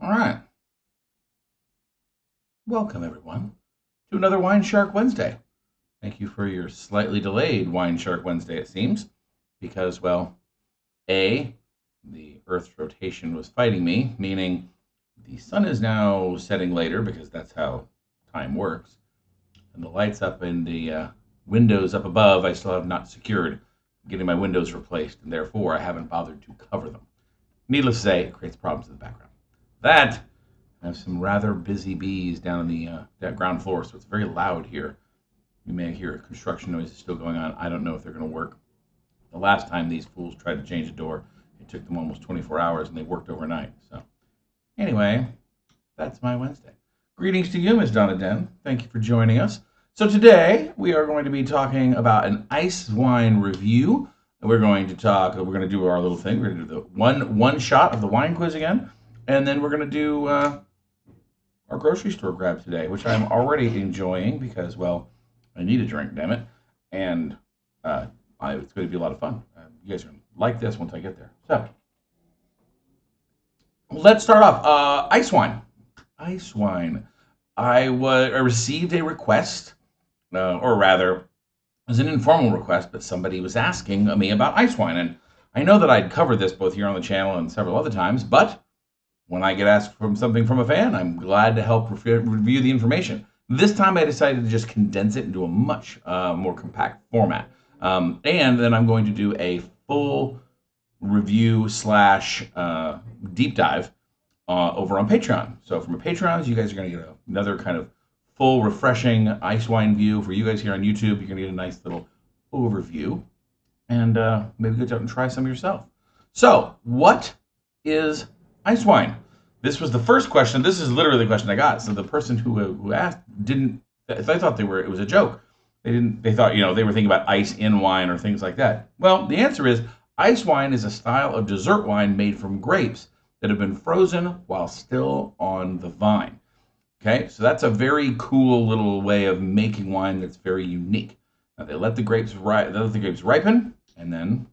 All right. Welcome, everyone, to another WineShark Wednesday. Thank you for your slightly delayed WineShark Wednesday, it seems, because, well, A, the Earth's rotation was fighting me, meaning the sun is now setting later because that's how time works. And the lights up in the windows up above, I still have not secured. I'm getting my windows replaced, and therefore I haven't bothered to cover them. Needless to say, it creates problems in the background. That I have some rather busy bees down on the that ground floor, so it's very loud here. You may hear construction noises still going on. I don't know if they're going to work. The last time these fools tried to change the door, it took them almost 24 hours, and they worked overnight. So, anyway, that's my Wednesday. Greetings to you, Ms. Donna Den. Thank you for joining us. So today we are going to be talking about an ice wine review. We're going to do our little thing. We're going to do the one shot of the wine quiz again, and then we're going to do our grocery store grab today, which I'm already enjoying because, well, I need a drink, damn it, and it's going to be a lot of fun. You guys are going to like this once I get there. So, let's start off. Ice wine. Ice wine. I received a request, or rather, it was an informal request, but somebody was asking me about ice wine, and I know that I'd covered this both here on the channel and several other times, but when I get asked for something from a fan, I'm glad to help review the information. This time I decided to just condense it into a much more compact format. And then I'm going to do a full review slash deep dive over on Patreon. So from a Patreons, you guys are going to get another kind of full, refreshing ice wine view. For you guys here on YouTube, you're going to get a nice little overview. And maybe go out and try some yourself. So, what is ice wine? This was the first question. This is literally the question I got. So the person who asked didn't. They thought it was a joke. They thought they were thinking about ice in wine or things like that. Well, the answer is ice wine is a style of dessert wine made from grapes that have been frozen while still on the vine. Okay, so that's a very cool little way of making wine that's very unique. Now, they let the grapes ripen, and then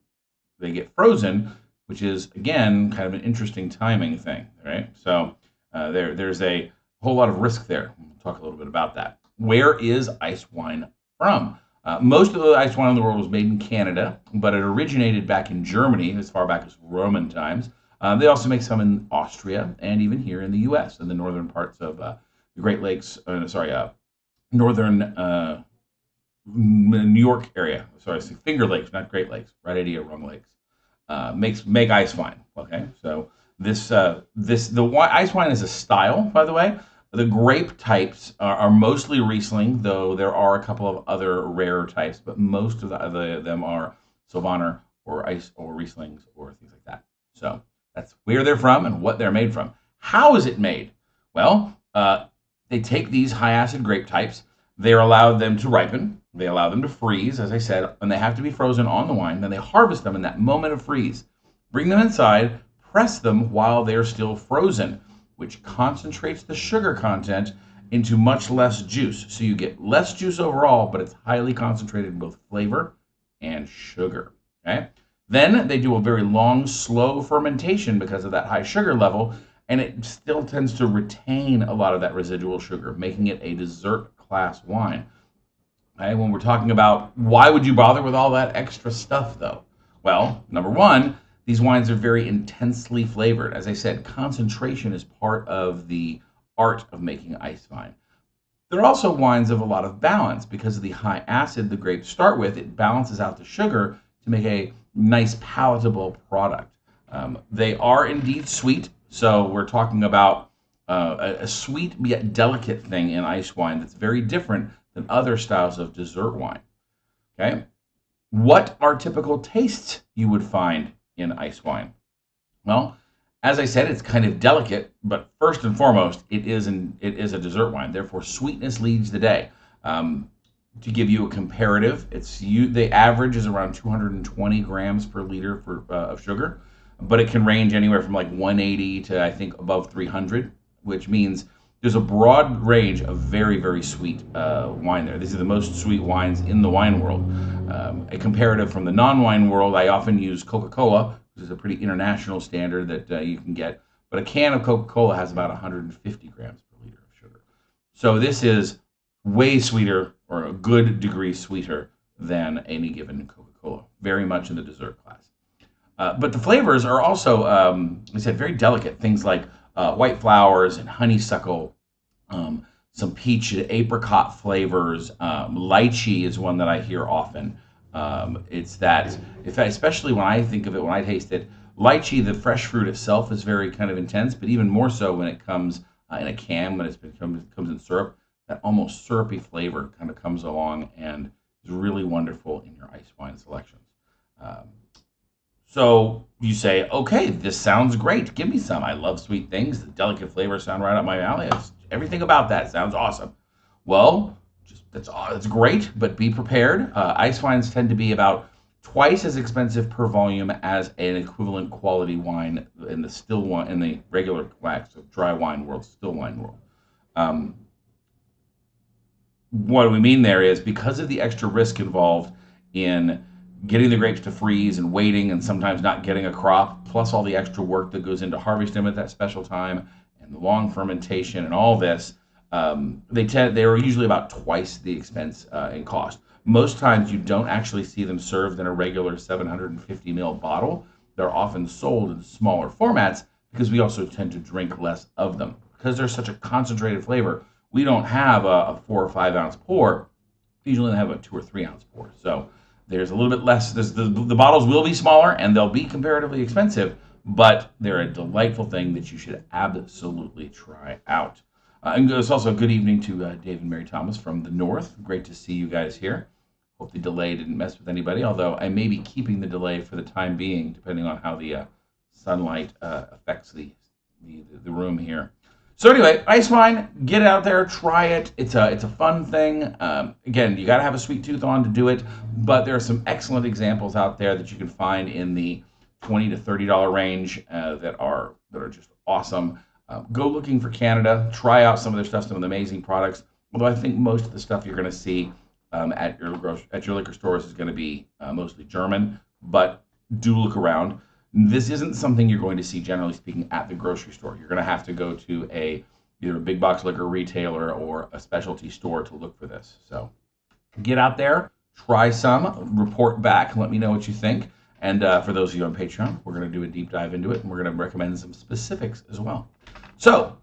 they get frozen, which is, again, kind of an interesting timing thing, right? So there's a whole lot of risk there. We'll talk a little bit about that. Where is ice wine from? Most of the ice wine in the world was made in Canada, but it originated back in Germany as far back as Roman times. They also make some in Austria and even here in the U.S. in the northern parts of the Great Lakes, northern New York area. Sorry, Finger Lakes, not Great Lakes. Right idea, wrong lakes. Make ice wine. Okay, so ice wine is a style, by the way. The grape types are mostly Riesling, though there are a couple of other rare types, but most of them are Sylvaner or Rieslings or things like that. So that's where they're from and what they're made from. How is it made? Well, they take these high acid grape types. They're allowed them to ripen. They allow them to freeze, as I said, and they have to be frozen on the wine. Then they harvest them in that moment of freeze, bring them inside, press them while they're still frozen, which concentrates the sugar content into much less juice. So you get less juice overall, but it's highly concentrated in both flavor and sugar. Okay? Then they do a very long, slow fermentation because of that high sugar level, and it still tends to retain a lot of that residual sugar, making it a dessert class wine. Okay, when we're talking about why would you bother with all that extra stuff, though? Well, number one, these wines are very intensely flavored. As I said, concentration is part of the art of making ice wine. They're also wines of a lot of balance because of the high acid the grapes start with. It balances out the sugar to make a nice, palatable product. They are indeed sweet, so we're talking about a sweet yet delicate thing in ice wine that's very different than other styles of dessert wine. Okay, what are typical tastes you would find in ice wine? Well, as I said, it's kind of delicate, but first and foremost, it is a dessert wine. Therefore, sweetness leads the day. To give you a comparative, the average is around 220 grams per liter of sugar, but it can range anywhere from like 180 to I think above 300, which means there's a broad range of very, very sweet wine there. These are the most sweet wines in the wine world. A comparative from the non-wine world, I often use Coca-Cola, which is a pretty international standard that you can get. but a can of Coca-Cola has about 150 grams per liter of sugar. So this is way sweeter, or a good degree sweeter than any given Coca-Cola. Very much in the dessert class. But the flavors are also, I said, very delicate. Things like white flowers and honeysuckle, some peach and apricot flavors. Lychee is one that I hear often. It's that, especially when I think of it, when I taste it, lychee, the fresh fruit itself is very kind of intense, but even more so when it comes in a can, when it comes in syrup, that almost syrupy flavor kind of comes along and is really wonderful in your ice wine selections. So you say, okay, this sounds great. Give me some. I love sweet things. The delicate flavors sound right up my alley. Everything about that sounds awesome. Well, that's great, but be prepared. Ice wines tend to be about twice as expensive per volume as an equivalent quality wine in the still wine, in the regular wax of dry wine world, still wine world. What we mean there is, because of the extra risk involved in getting the grapes to freeze and waiting and sometimes not getting a crop, plus all the extra work that goes into harvesting them at that special time and the long fermentation and all this, they are usually about twice the expense in cost. Most times you don't actually see them served in a regular 750 ml bottle. They're often sold in smaller formats because we also tend to drink less of them. Because they're such a concentrated flavor, we don't have a 4 or 5 ounce pour. We usually have a 2 or 3 ounce pour. So there's a little bit less. The bottles will be smaller and they'll be comparatively expensive, but they're a delightful thing that you should absolutely try out. And it's also a good evening to Dave and Mary Thomas from the north. Great to see you guys here. Hope the delay didn't mess with anybody, although I may be keeping the delay for the time being, depending on how the sunlight affects the room here. So anyway, ice wine, get it out there, try it. It's a fun thing. Again, you got to have a sweet tooth on to do it, but there are some excellent examples out there that you can find in the $20 to $30 range that are just awesome. Go looking for Canada. Try out some of their stuff, some of the amazing products. Although I think most of the stuff you're going to see at your liquor stores is going to be mostly German, but do look around. This isn't something you're going to see, generally speaking, at the grocery store. You're going to have to go to either a big box liquor retailer or a specialty store to look for this. So get out there, try some, report back, and let me know what you think. And for those of you on Patreon, we're going to do a deep dive into it, and we're going to recommend some specifics as well. So,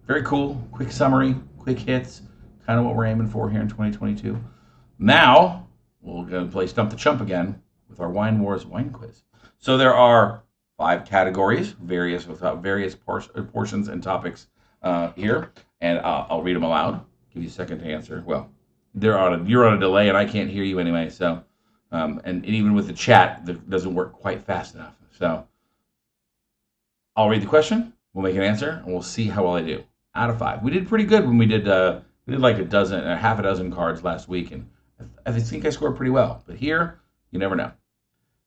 very cool, quick summary, quick hits, kind of what we're aiming for here in 2022. Now, we're going to play Stump the Chump again with our Wine Wars wine quiz. So there are 5 categories, various portions and topics here, and I'll read them aloud. Give you a second to answer. Well, you're on a delay, and I can't hear you anyway. So, and even with the chat, that doesn't work quite fast enough. So, I'll read the question. We'll make an answer, and we'll see how well I do. Out of 5, we did pretty good when we did like half a dozen cards last week, and I think I scored pretty well. But here, you never know.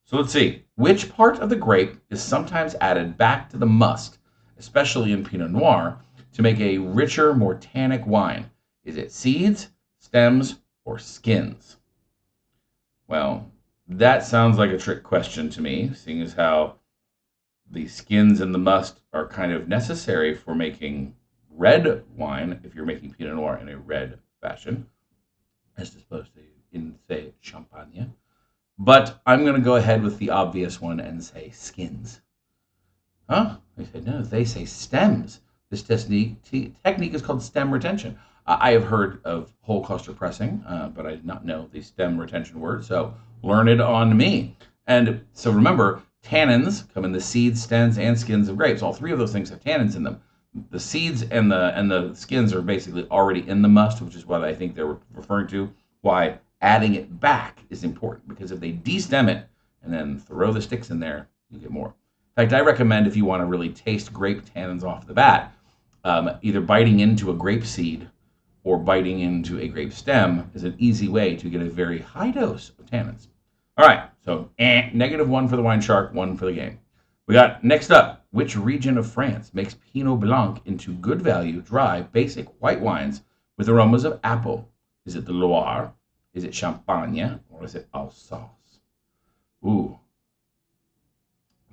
So let's see. Which part of the grape is sometimes added back to the must, especially in Pinot Noir, to make a richer, more tannic wine? Is it seeds, stems, or skins? Well, that sounds like a trick question to me, seeing as how the skins and the must are kind of necessary for making red wine, if you're making Pinot Noir in a red fashion, as opposed to in, say, Champagne. But I'm going to go ahead with the obvious one and say skins. Huh? They said no, they say stems. This technique is called stem retention. I have heard of whole cluster pressing, but I did not know the stem retention word, so learn it on me. And so remember, tannins come in the seeds, stems, and skins of grapes. All 3 of those things have tannins in them. The seeds and the skins are basically already in the must, which is what I think they're referring to. Why adding it back is important, because if they destem it and then throw the sticks in there, you get more. In fact, I recommend, if you want to really taste grape tannins off the bat, either biting into a grape seed or biting into a grape stem is an easy way to get a very high dose of tannins. All right, so -1 for the WineShark, 1 for the game. We got next up, which region of France makes Pinot Blanc into good value, dry, basic white wines with aromas of apple? Is it the Loire? Is it Champagne? Or is it Alsace? Ooh.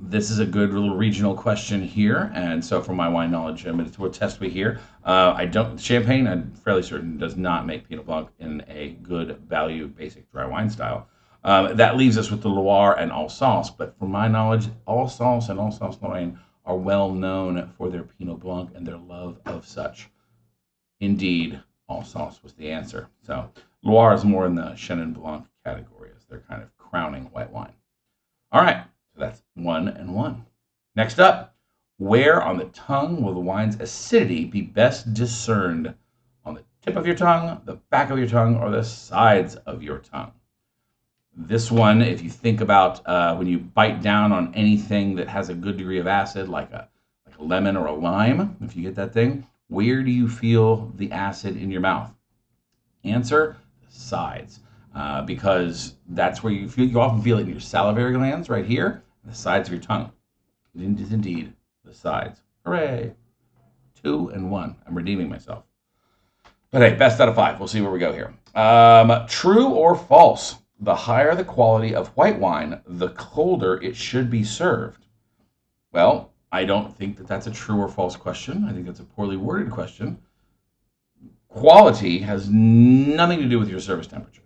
This is a good little regional question here, and so from my wine knowledge, I'm going to test we here. I don't Champagne. I'm fairly certain does not make Pinot Blanc in a good value basic dry wine style. That leaves us with the Loire and Alsace. But from my knowledge, Alsace and Alsace-Lorraine are well known for their Pinot Blanc and their love of such. Indeed, Alsace was the answer. So Loire is more in the Chenin Blanc category as their kind of crowning white wine. All right, so that's 1-1. Next up, where on the tongue will the wine's acidity be best discerned? On the tip of your tongue, the back of your tongue, or the sides of your tongue? This one, if you think about when you bite down on anything that has a good degree of acid, like a lemon or a lime, if you get that thing, where do you feel the acid in your mouth? Answer, the sides. Because that's where you often feel it in your salivary glands right here, and the sides of your tongue. It is indeed the sides. Hooray! 2-1. I'm redeeming myself. But hey, best out of 5. We'll see where we go here. True or false? The higher the quality of white wine, the colder it should be served. Well, I don't think that that's a true or false question. I think that's a poorly worded question. Quality has nothing to do with your service temperature.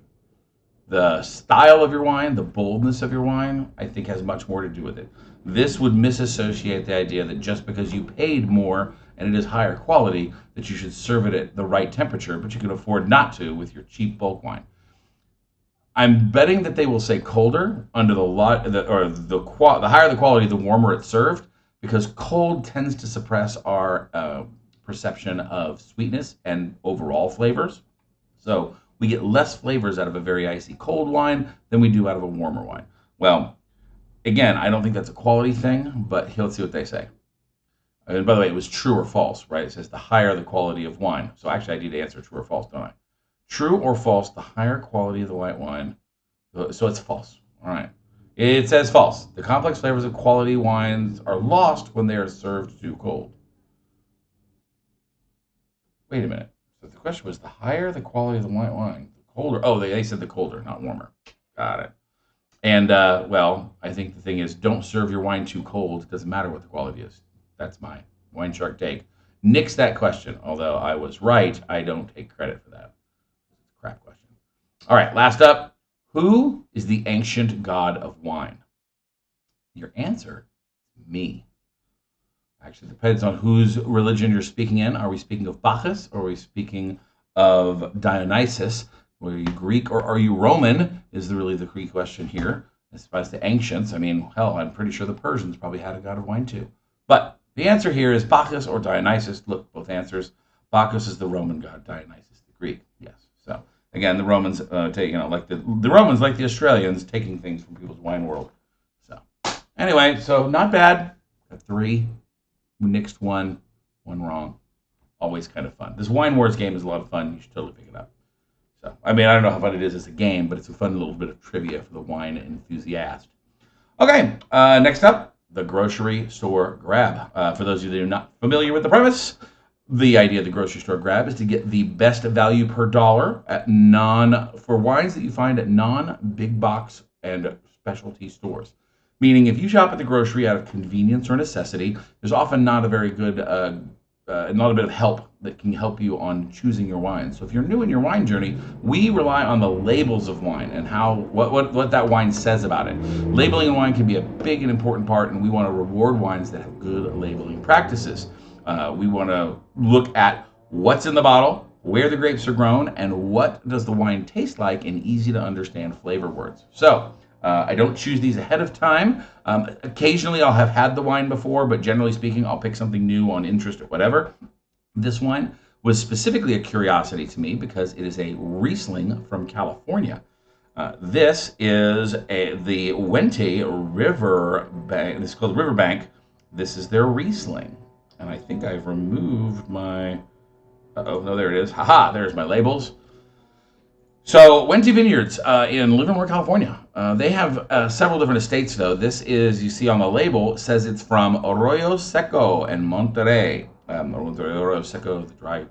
The style of your wine, the boldness of your wine, I think has much more to do with it. This would misassociate the idea that just because you paid more and it is higher quality, that you should serve it at the right temperature, but you can afford not to with your cheap bulk wine. I'm betting that they will say colder under the higher the quality, the warmer it's served, because cold tends to suppress our perception of sweetness and overall flavors. So we get less flavors out of a very icy cold wine than we do out of a warmer wine. Well, again, I don't think that's a quality thing, but let's see what they say. And by the way, it was true or false, right? It says the higher the quality of wine. So actually, I need to answer true or false, don't I? True or false, the higher quality of the white wine. So it's false. All right. It says false. The complex flavors of quality wines are lost when they are served too cold. Wait a minute. So the question was the higher the quality of the white wine, the colder. Oh, they said the colder, not warmer. Got it. And, well, I think the thing is don't serve your wine too cold. It doesn't matter what the quality is. That's my WineShark take. Nix that question. Although I was right, I don't take credit for that. It's a crap question. All right, last up. Who is the ancient god of wine? Your answer, me. Actually, it depends on whose religion you're speaking in. Are we speaking of Bacchus, or are we speaking of Dionysus? Are you Greek or are you Roman? Is really the key question here. As far as the ancients, I mean, hell, I'm pretty sure the Persians probably had a god of wine too. But the answer here is Bacchus or Dionysus. Look, both answers. Bacchus is the Roman god. Dionysus, the Greek. Yes. So again, the Romans like the Romans, like the Australians, taking things from people's wine world. So anyway, so not bad. Got 3. We nixed 1 wrong. Always kind of fun. This Wine Wars game is a lot of fun. You should totally pick it up. So, I mean, I don't know how fun it is as a game, but it's a fun little bit of trivia for the wine enthusiast. Okay, next up, the grocery store grab. For those of you that are not familiar with the premise, the idea of the grocery store grab is to get the best value per dollar for wines that you find at non-big box and specialty stores. Meaning, if you shop at the grocery out of convenience or necessity, there's often not a very good, not a bit of help that can help you on choosing your wine. So if you're new in your wine journey, we rely on the labels of wine and what that wine says about it. Labeling in wine can be a big and important part, and we want to reward wines that have good labeling practices. We want to look at what's in the bottle, where the grapes are grown, and what does the wine taste like in easy to understand flavor words. So I don't choose these ahead of time. Occasionally I'll have had the wine before, but generally speaking, I'll pick something new on interest or whatever. This wine was specifically a curiosity to me because it is a Riesling from California. This is the Wente Riverbank. This is called Riverbank. This is their Riesling. And I think I've removed my... no, there it is. Haha, there's my labels. So, Wente Vineyards in Livermore, California. They have several different estates, though. This is, you see on the label, says it's from Arroyo Seco and Monterey. Arroyo Seco, the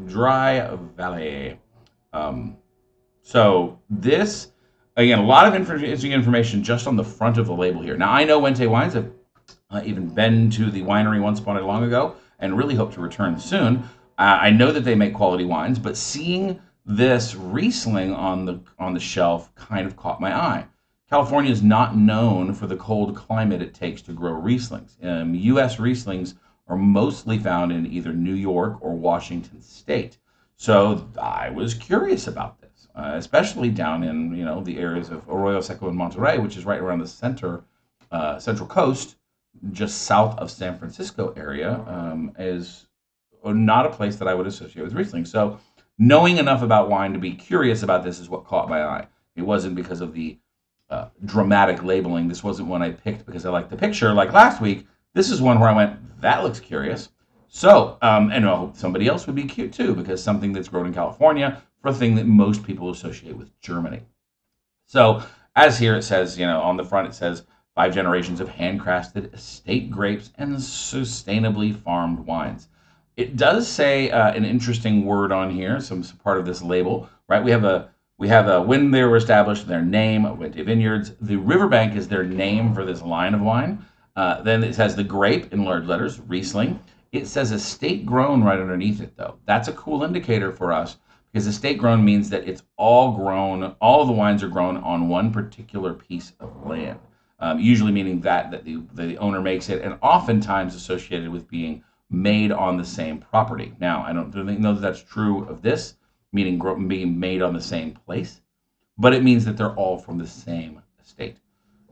dry valley. So, this, again, a lot of interesting information just on the front of the label here. Now, I know Wente wines. I've Even been to the winery once upon a long ago, and really hope to return soon. I know that they make quality wines, but seeing this Riesling on the shelf kind of caught my eye. California is not known for the cold climate it takes to grow Rieslings. U.S. Rieslings are mostly found in either New York or Washington State. So I was curious about this, especially down in the areas of Arroyo Seco and Monterey, which is right around the central coast, just south of San Francisco area, is not a place that I would associate with Riesling. So knowing enough about wine to be curious about this is what caught my eye. It wasn't because of the dramatic labeling. This wasn't one I picked because I liked the picture like last week. This is one where I went, that looks curious. So, and I hope somebody else would be cute too, because something that's grown in California for a thing that most people associate with Germany. So, as here it says, on the front it says, 5 generations of handcrafted estate grapes and sustainably farmed wines. It does say an interesting word on here, some part of this label, right? We have when they were established, their name, Wente Vineyards. The Riverbank is their name for this line of wine. Then it has the grape in large letters, Riesling. It says estate grown right underneath it, though. That's a cool indicator for us because estate grown means that it's all grown, all of the wines are grown on one particular piece of land. Usually meaning that the owner makes it, and oftentimes associated with being made on the same property. Now, I don't know that that's true of this, meaning being made on the same place, but it means that they're all from the same estate,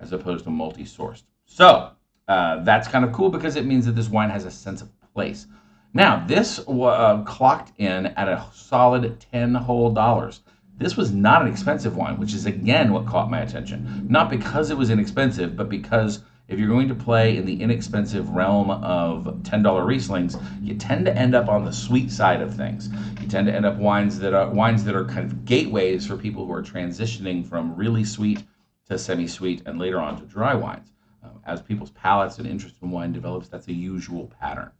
as opposed to multi-sourced. So that's kind of cool because it means that this wine has a sense of place. Now, this clocked in at a solid $10 whole dollars. This was not an expensive wine, which is again what caught my attention. Not because it was inexpensive, but because if you're going to play in the inexpensive realm of $10 Rieslings, you tend to end up on the sweet side of things. You tend to end up wines that are kind of gateways for people who are transitioning from really sweet to semi-sweet and later on to dry wines. As people's palates and interest in wine develops, that's a usual pattern.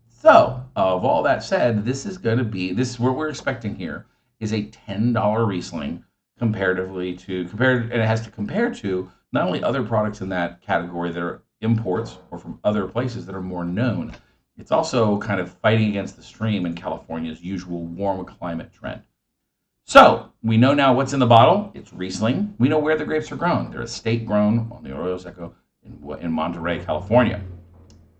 So, of all that said, this is what we're expecting here is a $10 Riesling and it has to compare to not only other products in that category that are imports or from other places that are more known, it's also kind of fighting against the stream in California's usual warm climate trend. So, we know now what's in the bottle. It's Riesling. We know where the grapes are grown. They're estate grown on the Arroyo Seco in Monterey, California.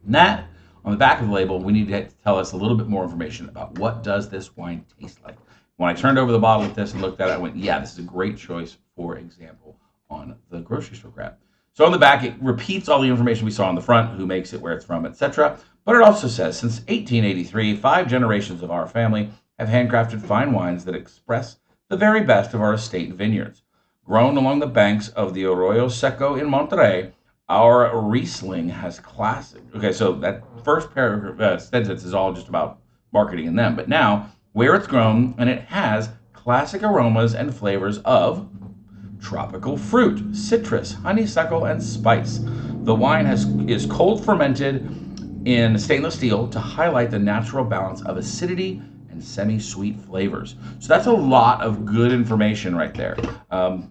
And that, on the back of the label, we need to tell us a little bit more information about what does this wine taste like. When I turned over the bottle with this and looked at it, I went, yeah, this is a great choice, for example, on the grocery store grab. So on the back, it repeats all the information we saw on the front, who makes it, where it's from, etc. But it also says, since 1883, 5 generations of our family have handcrafted fine wines that express the very best of our estate vineyards. Grown along the banks of the Arroyo Seco in Monterey, our Riesling has classic. Okay, so that first paragraph sentence is all just about marketing and them. But now, where it's grown, and it has classic aromas and flavors of tropical fruit, citrus, honeysuckle, and spice. The wine is cold fermented in stainless steel to highlight the natural balance of acidity and semi-sweet flavors. So that's a lot of good information right there.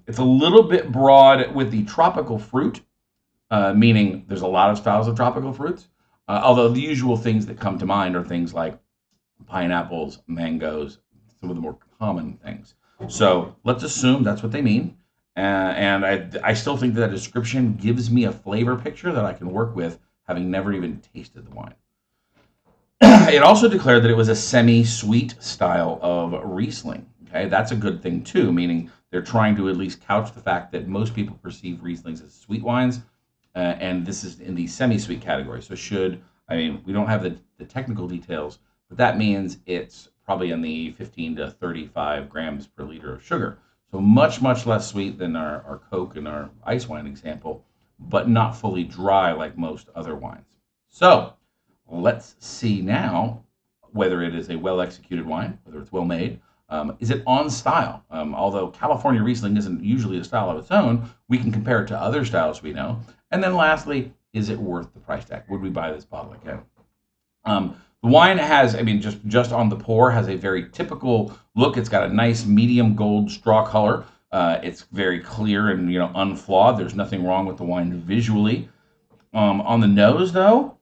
It's a little bit broad with the tropical fruit, meaning there's a lot of styles of tropical fruits, although the usual things that come to mind are things like pineapples, mangoes, some of the more common things. So let's assume that's what they mean. And I still think that description gives me a flavor picture that I can work with, having never even tasted the wine. It also declared that it was a semi-sweet style of Riesling. Okay, that's a good thing too, meaning they're trying to at least couch the fact that most people perceive Rieslings as sweet wines, and this is in the semi-sweet category. So we don't have the technical details, but that means it's probably in the 15 to 35 grams per liter of sugar. So much, much less sweet than our Coke and our ice wine example, but not fully dry like most other wines. So let's see now whether it is a well-executed wine, whether it's well-made. Is it on style? Although California Riesling isn't usually a style of its own, we can compare it to other styles we know. And then lastly, is it worth the price tag? Would we buy this bottle again? The wine has, just on the pour, has a very typical look. It's got a nice medium gold straw color. It's very clear and unflawed. There's nothing wrong with the wine visually. On the nose, though,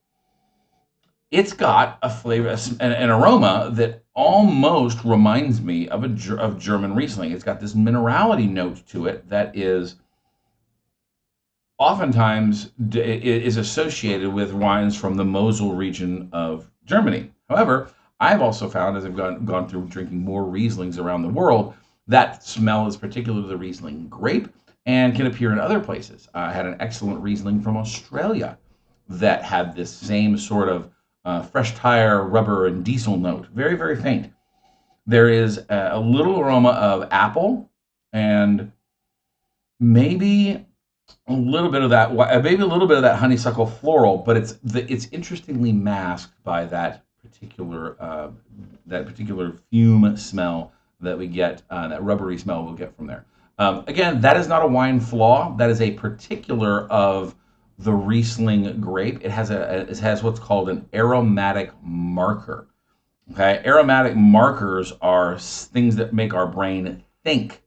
it's got a flavor, an aroma that almost reminds me of of German Riesling. It's got this minerality note to it that is oftentimes is associated with wines from the Mosel region of Germany. However, I've also found as I've gone through drinking more Rieslings around the world, that smell is particular to the Riesling grape and can appear in other places. I had an excellent Riesling from Australia that had this same sort of fresh tire, rubber, and diesel note. Very, very faint. There is a little aroma of apple and maybe a little bit of that, maybe a little bit of that honeysuckle floral, but it's interestingly masked by that particular fume smell that we get, that rubbery smell we'll get from there. Again, that is not a wine flaw. That is a particular of the Riesling grape. It has what's called an aromatic marker. Okay, aromatic markers are things that make our brain think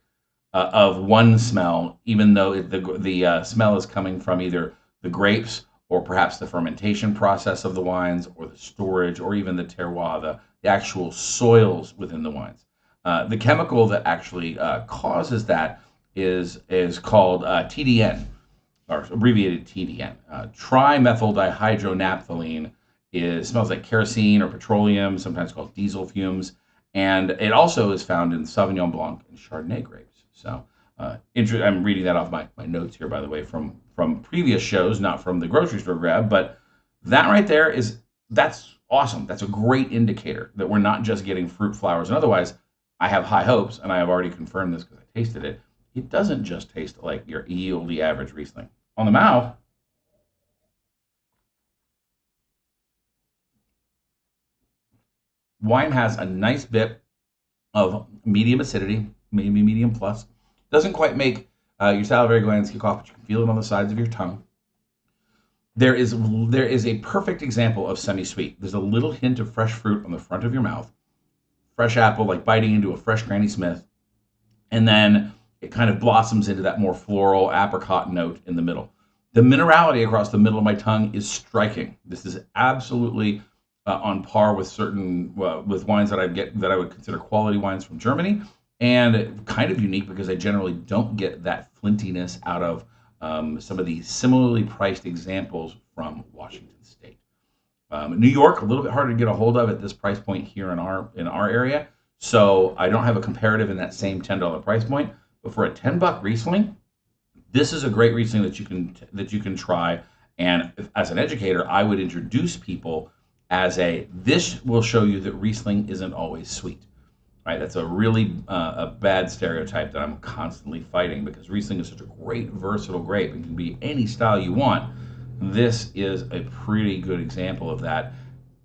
of one smell, even though the smell is coming from either the grapes or perhaps the fermentation process of the wines, or the storage, or even the terroir, the actual soils within the wines. The chemical that actually causes that is called TDN, or abbreviated TDN. Trimethyl dihydronaphthalene smells like kerosene or petroleum, sometimes called diesel fumes, and it also is found in Sauvignon Blanc and Chardonnay grapes. So I'm reading that off my notes here, by the way, from previous shows, not from the grocery store grab, but that right there that's awesome. That's a great indicator that we're not just getting fruit, flowers, and otherwise. I have high hopes, and I have already confirmed this because I tasted it. It doesn't just taste like your yieldy average Riesling. On the mouth, wine has a nice bit of medium acidity, maybe medium plus. Doesn't quite make your salivary glands kick off, but you can feel it on the sides of your tongue. There is a perfect example of semi-sweet. There's a little hint of fresh fruit on the front of your mouth, fresh apple, like biting into a fresh Granny Smith, and then it kind of blossoms into that more floral apricot note in the middle. The minerality across the middle of my tongue is striking. This is absolutely on par with with wines that I would consider quality wines from Germany, and kind of unique because I generally don't get that flintiness out of some of the similarly priced examples from Washington State. New York, a little bit harder to get a hold of at this price point here in our area, so I don't have a comparative in that same $10 price point. But for a $10 Riesling, this is a great Riesling that you can try. And as an educator, I would introduce people as this will show you that Riesling isn't always sweet. Right? That's a really a bad stereotype that I'm constantly fighting, because Riesling is such a great versatile grape and can be any style you want. This is a pretty good example of that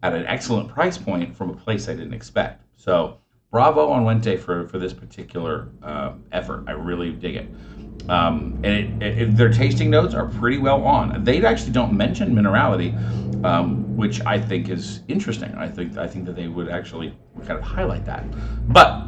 at an excellent price point from a place I didn't expect. So bravo on Wente for this particular effort. I really dig it. And their tasting notes are pretty well on. They actually don't mention minerality, which I think is interesting. I think that they would actually kind of highlight that. But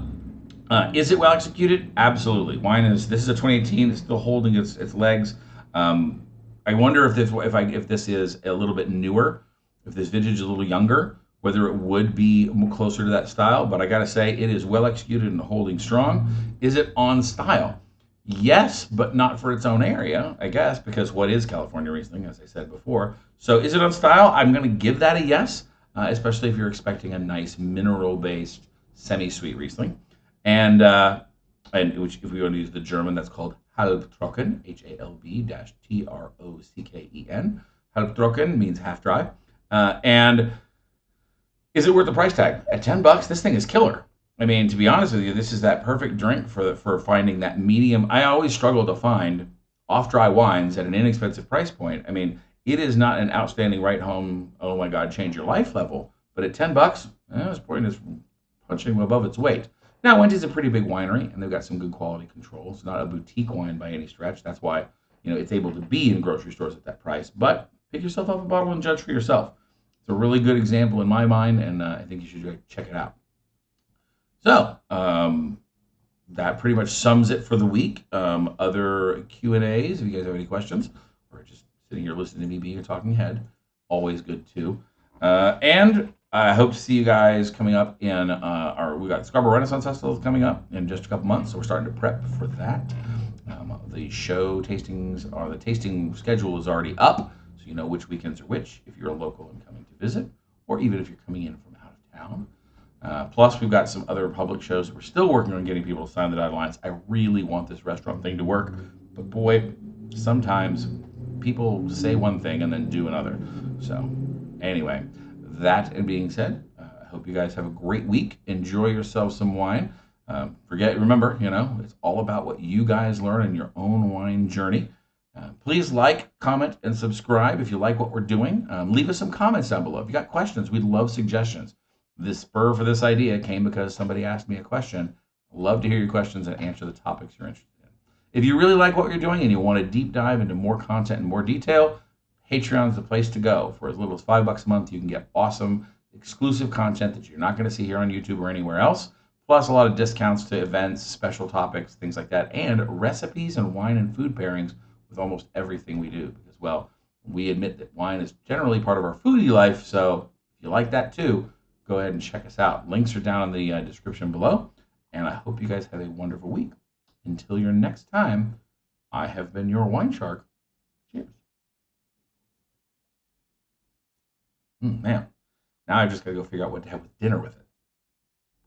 is it well executed? Absolutely. This is a 2018. It's still holding its legs. I wonder if this is a little bit newer, if this vintage is a little younger, whether it would be closer to that style. But I got to say, it is well executed and holding strong. Is it on style? Yes, but not for its own area, I guess, because what is California Riesling, as I said before? So is it on style? I'm going to give that a yes, especially if you're expecting a nice mineral-based semi-sweet Riesling. And which, if we want to use the German, that's called Halbtrocken, Halb-Trocken. Halbtrocken means half dry. And is it worth the price tag? At $10, this thing is killer. I mean, to be honest with you, this is that perfect drink for finding that medium. I always struggle to find off-dry wines at an inexpensive price point. I mean, it is not an outstanding right home, oh my God, change your life level. But at $10, this point is punching above its weight. Now, Wente's a pretty big winery, and they've got some good quality control. It's not a boutique wine by any stretch. That's why it's able to be in grocery stores at that price. But pick yourself up a bottle and judge for yourself. It's a really good example in my mind, and I think you should check it out. So that pretty much sums it for the week. Other Q&As, if you guys have any questions, or just sitting here listening to me being a talking head. Always good too. And I hope to see you guys coming up in we got Scarborough Renaissance Festival coming up in just a couple months, so we're starting to prep for that. The show tastings or the tasting schedule is already up, so you know which weekends are which if you're a local and coming to visit, or even if you're coming in from out of town. Plus, we've got some other public shows that we're still working on getting people to sign the dotted lines. I really want this restaurant thing to work, but boy, sometimes people say one thing and then do another. So, anyway, that and being said, I hope you guys have a great week. Enjoy yourselves some wine. Remember, it's all about what you guys learn in your own wine journey. Please like, comment, and subscribe if you like what we're doing. Leave us some comments down below. If you got questions, we'd love suggestions. The spur for this idea came because somebody asked me a question. Love to hear your questions and answer the topics you're interested in. If you really like what you're doing and you want to deep dive into more content and more detail, Patreon is the place to go. For as little as $5 a month, you can get awesome exclusive content that you're not going to see here on YouTube or anywhere else. Plus a lot of discounts to events, special topics, things like that, and recipes and wine and food pairings with almost everything we do. Because, well, we admit that wine is generally part of our foodie life, so if you like that too, go ahead and check us out. Links are down in the description below, and I hope you guys have a wonderful week. Until your next time, I have been your WineShark. Cheers. Man, now I just got to go figure out what to have with dinner with it,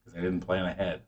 because I didn't plan ahead.